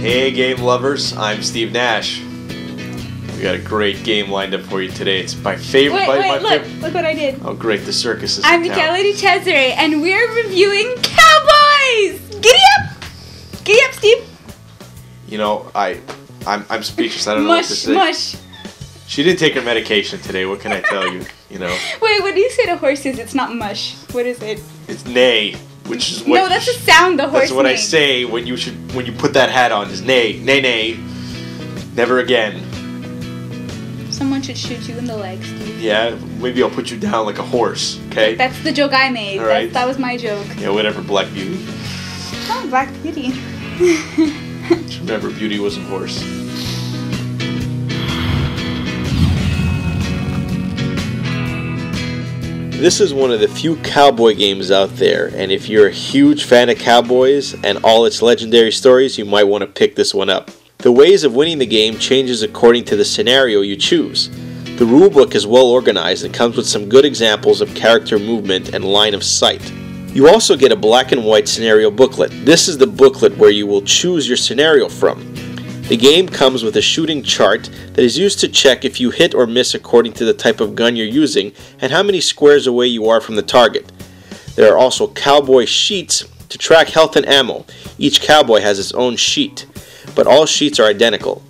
Hey game lovers, I'm Steve Nash. We got a great game lined up for you today. It's my favorite. Look what I did. Oh great, the circus is I'm in town. Michele Cesare, and we're reviewing Cowboys! Giddy up! Giddy up, Steve! You know, I'm speechless. I don't know what to say. Mush. She didn't take her medication today. What can I tell you? You know. Wait, what do you say to horses? It's not mush. What is it? It's neigh, which is what. No, that's the sound the horse That's what makes. I say when you put that hat on. Is neigh, neigh, neigh. Never again. Someone should shoot you in the leg, Steve. Yeah, maybe I'll put you down like a horse. Okay. That's the joke I made. All right. That was my joke. Yeah, whatever. Black Beauty. Oh, Black Beauty. Just remember, Beauty was a horse. This is one of the few cowboy games out there, and if you're a huge fan of Cowboys and all its legendary stories, you might want to pick this one up. The ways of winning the game changes according to the scenario you choose. The rulebook is well organized and comes with some good examples of character movement and line of sight. You also get a black and white scenario booklet. This is the booklet where you will choose your scenario from. The game comes with a shooting chart that is used to check if you hit or miss according to the type of gun you're using and how many squares away you are from the target. There are also cowboy sheets to track health and ammo. Each cowboy has its own sheet, but all sheets are identical.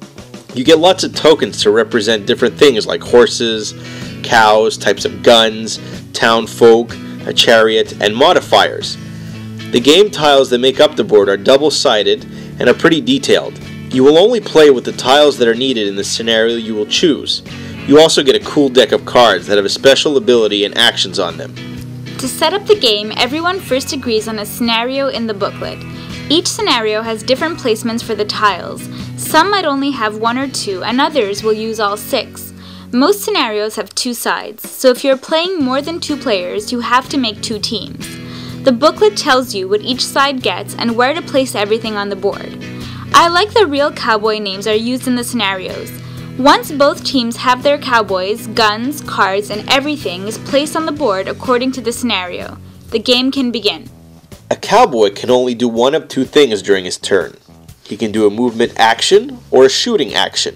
You get lots of tokens to represent different things like horses, cows, types of guns, town folk, a chariot, and modifiers. The game tiles that make up the board are double-sided and are pretty detailed. You will only play with the tiles that are needed in the scenario you will choose. You also get a cool deck of cards that have a special ability and actions on them. To set up the game, everyone first agrees on a scenario in the booklet. Each scenario has different placements for the tiles. Some might only have one or two, and others will use all 6. Most scenarios have 2 sides, so if you're playing more than 2 players, you have to make 2 teams. The booklet tells you what each side gets and where to place everything on the board. I like the real cowboy names are used in the scenarios. Once both teams have their cowboys, guns, cards, and everything is placed on the board according to the scenario, the game can begin. A cowboy can only do one of 2 things during his turn. He can do a movement action or a shooting action.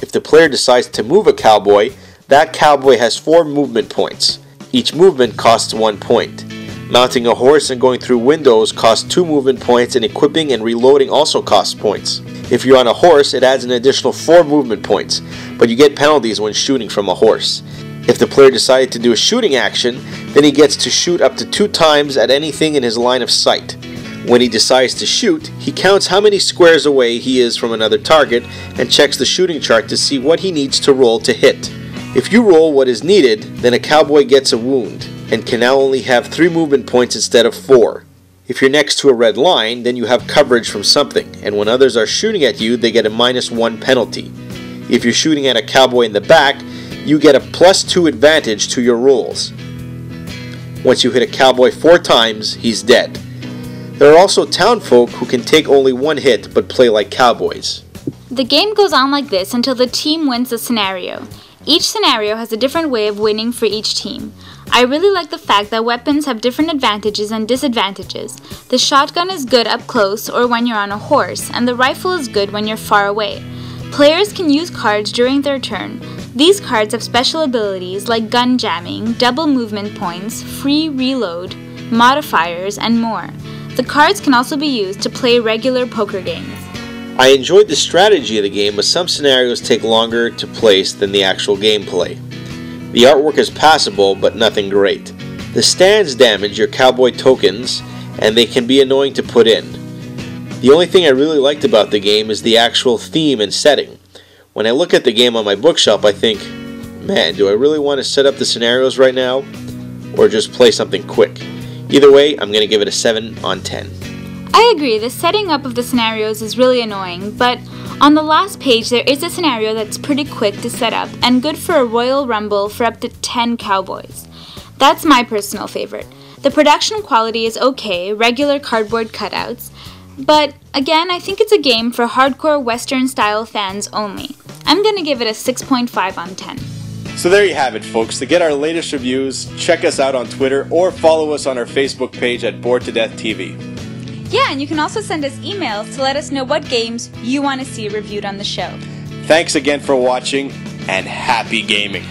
If the player decides to move a cowboy, that cowboy has 4 movement points. Each movement costs 1 point. Mounting a horse and going through windows costs 2 movement points, and equipping and reloading also costs points. If you're on a horse, it adds an additional 4 movement points, but you get penalties when shooting from a horse. If the player decided to do a shooting action, then he gets to shoot up to 2 times at anything in his line of sight. When he decides to shoot, he counts how many squares away he is from another target and checks the shooting chart to see what he needs to roll to hit. If you roll what is needed, then a cowboy gets a wound and can now only have 3 movement points instead of 4. If you're next to a red line, then you have coverage from something, and when others are shooting at you, they get a -1 penalty. If you're shooting at a cowboy in the back, you get a +2 advantage to your rolls. Once you hit a cowboy 4 times, he's dead. There are also townfolk who can take only 1 hit but play like cowboys. The game goes on like this until the team wins the scenario. Each scenario has a different way of winning for each team. I really like the fact that weapons have different advantages and disadvantages. The shotgun is good up close or when you're on a horse, and the rifle is good when you're far away. Players can use cards during their turn. These cards have special abilities like gun jamming, double movement points, free reload, modifiers, and more. The cards can also be used to play regular poker games. I enjoyed the strategy of the game, but some scenarios take longer to place than the actual gameplay. The artwork is passable, but nothing great. The stands damage your cowboy tokens, and they can be annoying to put in. The only thing I really liked about the game is the actual theme and setting. When I look at the game on my bookshelf, I think, man, do I really want to set up the scenarios right now, or just play something quick? Either way, I'm going to give it a 7 on 10. I agree, the setting up of the scenarios is really annoying, but on the last page there is a scenario that's pretty quick to set up and good for a Royal Rumble for up to 10 cowboys. That's my personal favorite. The production quality is okay, regular cardboard cutouts, but again, I think it's a game for hardcore Western style fans only. I'm gonna give it a 6.5 on 10. So there you have it, folks. To get our latest reviews, check us out on Twitter or follow us on our Facebook page at Bored to Death TV. Yeah, and you can also send us emails to let us know what games you want to see reviewed on the show. Thanks again for watching, and happy gaming.